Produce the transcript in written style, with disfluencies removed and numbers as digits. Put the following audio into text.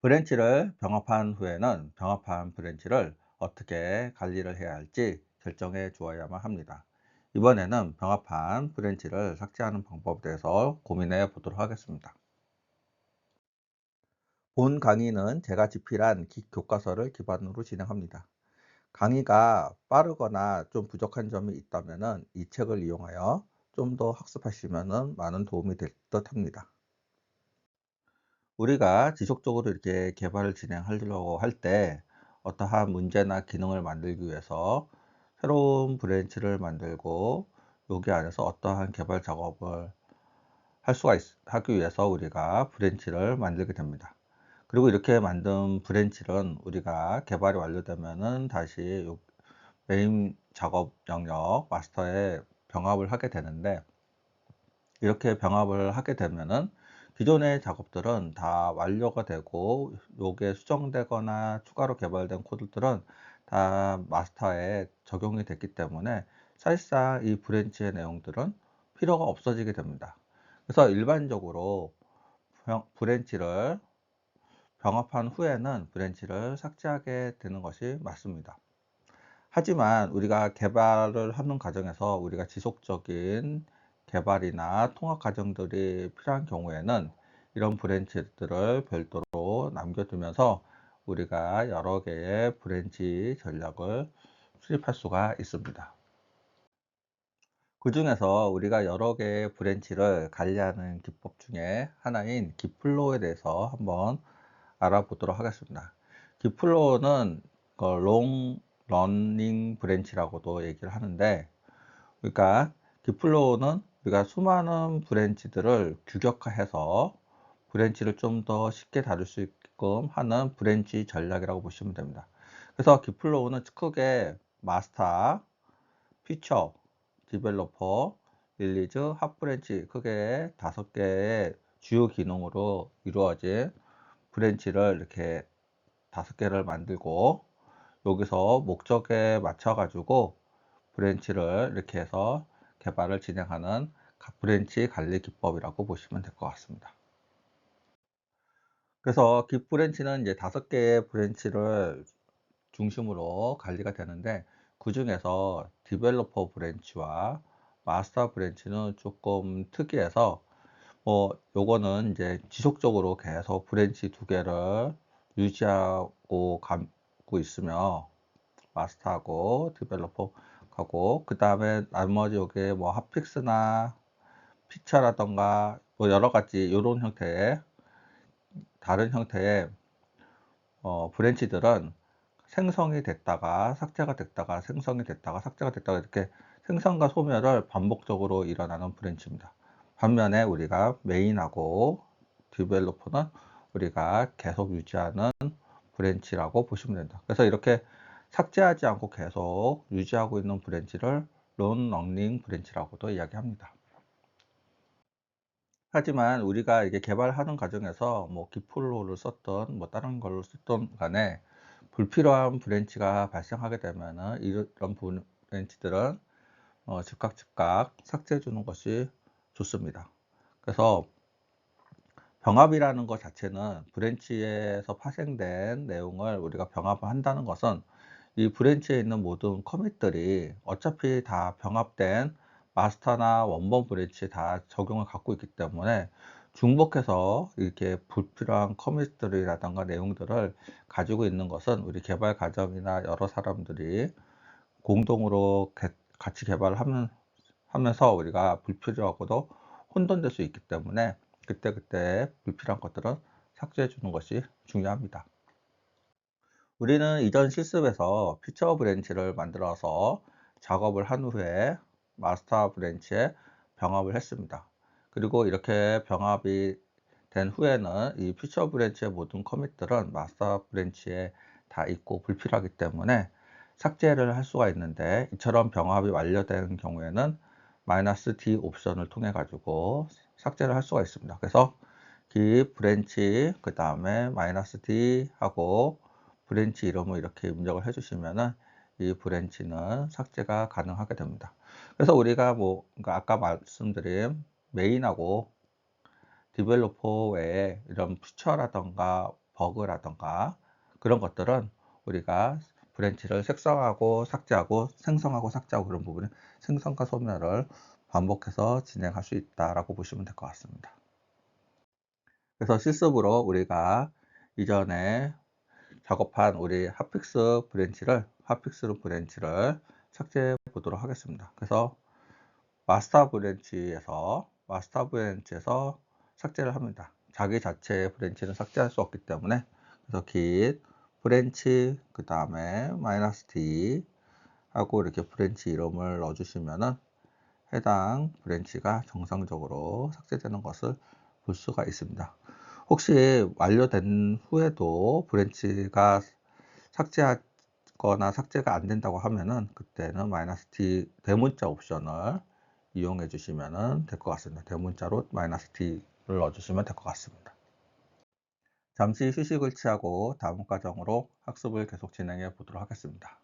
브랜치를 병합한 후에는 병합한 브랜치를 어떻게 관리를 해야 할지 결정해 주어야만 합니다. 이번에는 병합한 브랜치를 삭제하는 방법에 대해서 고민해 보도록 하겠습니다. 본 강의는 제가 집필한 교과서를 기반으로 진행합니다. 강의가 빠르거나 좀 부족한 점이 있다면 이 책을 이용하여 좀 더 학습하시면 많은 도움이 될 듯 합니다. 우리가 지속적으로 이렇게 개발을 진행하려고 할 때 어떠한 문제나 기능을 만들기 위해서 새로운 브랜치를 만들고 여기 안에서 어떠한 개발 작업을 하기 위해서 우리가 브랜치를 만들게 됩니다. 그리고 이렇게 만든 브랜치는 우리가 개발이 완료되면은 다시 메인 작업 영역 마스터에 병합을 하게 되는데, 이렇게 병합을 하게 되면은 기존의 작업들은 다 완료가 되고 요게 수정되거나 추가로 개발된 코드들은 다 마스터에 적용이 됐기 때문에 사실상 이 브랜치의 내용들은 필요가 없어지게 됩니다. 그래서 일반적으로 브랜치를 병합한 후에는 브랜치를 삭제하게 되는 것이 맞습니다. 하지만 우리가 개발을 하는 과정에서 우리가 지속적인 개발이나 통합 과정들이 필요한 경우에는 이런 브랜치들을 별도로 남겨두면서 우리가 여러 개의 브랜치 전략을 수립할 수가 있습니다. 그 중에서 우리가 여러 개의 브랜치를 관리하는 기법 중에 하나인 기플로우에 대해서 한번 알아보도록 하겠습니다. 기플로우는 롱 러닝 브랜치라고도 얘기를 하는데, 그러니까 기플로우는 우리가 수많은 브랜치들을 규격화해서 브랜치를 좀 더 쉽게 다룰 수 있게끔 하는 브랜치 전략이라고 보시면 됩니다. 그래서 기플로우는 크게 마스터, 피처, 디벨로퍼, 릴리즈, 핫 브랜치, 크게 5개의 주요 기능으로 이루어진 브랜치를 이렇게 5개를 만들고, 여기서 목적에 맞춰 가지고 브랜치를 이렇게 해서 개발을 진행하는 브랜치 관리 기법이라고 보시면 될 것 같습니다. 그래서 깃 브랜치는 이제 5개의 브랜치를 중심으로 관리가 되는데, 그 중에서 디벨로퍼 브랜치와 마스터 브랜치는 조금 특이해서 요거는 이제 지속적으로 계속 브랜치 2개를 유지하고 가고 있으며, 마스터하고 디벨로퍼하고 그 다음에 나머지 요게 뭐 핫픽스나 피처라던가 뭐 여러 가지 요런 형태의 다른 형태의 브랜치들은 생성이 됐다가 삭제가 됐다가 생성이 됐다가 삭제가 됐다가 이렇게 생성과 소멸을 반복적으로 일어나는 브랜치입니다. 반면에 우리가 메인하고 디벨로퍼는 우리가 계속 유지하는 브랜치라고 보시면 됩니다. 그래서 이렇게 삭제하지 않고 계속 유지하고 있는 브랜치를 론 러닝 브랜치라고도 이야기합니다. 하지만 우리가 이게 개발하는 과정에서 뭐 기플로를 썼던 뭐 다른 걸로 썼던 간에 불필요한 브랜치가 발생하게 되면은 이런 브랜치들은 즉각 삭제해 주는 것이 좋습니다. 그래서 병합이라는 것 자체는 브랜치에서 파생된 내용을 우리가 병합을 한다는 것은 이 브랜치에 있는 모든 커밋들이 어차피 다 병합된 마스터나 원본 브랜치에 다 적용을 갖고 있기 때문에 중복해서 이렇게 불필요한 커밋들이라던가 내용들을 가지고 있는 것은 우리 개발 과정이나 여러 사람들이 공동으로 같이 개발을 하면서 우리가 불필요하고도 혼돈될 수 있기 때문에 그때그때 불필요한 것들은 삭제해 주는 것이 중요합니다. 우리는 이전 실습에서 피처 브랜치를 만들어서 작업을 한 후에 마스터 브랜치에 병합을 했습니다. 그리고 이렇게 병합이 된 후에는 이 피처 브랜치의 모든 커밋들은 마스터 브랜치에 다 있고 불필요하기 때문에 삭제를 할 수가 있는데, 이처럼 병합이 완료된 경우에는 -D 옵션을 통해 가지고 삭제를 할 수가 있습니다. 그래서 기 브랜치 그 다음에 -D 하고 브랜치 이름을 이렇게 입력을 해 주시면은 이 브랜치는 삭제가 가능하게 됩니다. 그래서 우리가 그러니까 아까 말씀드린 메인하고 디벨로퍼 외에 이런 퓨처라던가 버그라던가 그런 것들은 우리가 브랜치를 색성하고 삭제하고 생성하고 삭제하고 그런 부분은 생성과 소멸을 반복해서 진행할 수 있다라고 보시면 될 것 같습니다. 그래서 실습으로 우리가 이전에 작업한 우리 핫픽스 브랜치를 삭제해 보도록 하겠습니다. 그래서 마스터 브랜치에서 삭제를 합니다. 자기 자체의 브랜치는 삭제할 수 없기 때문에. 그래서 git 브랜치 그 다음에 -d 하고 이렇게 브랜치 이름을 넣어 주시면은 해당 브랜치가 정상적으로 삭제되는 것을 볼 수가 있습니다. 혹시 완료된 후에도 브랜치가 삭제하거나 삭제가 안 된다고 하면은 그때는 -d 대문자 옵션을 이용해 주시면 될 것 같습니다. 대문자로 -t를 넣어 주시면 될 것 같습니다. 잠시 휴식을 취하고 다음 과정으로 학습을 계속 진행해 보도록 하겠습니다.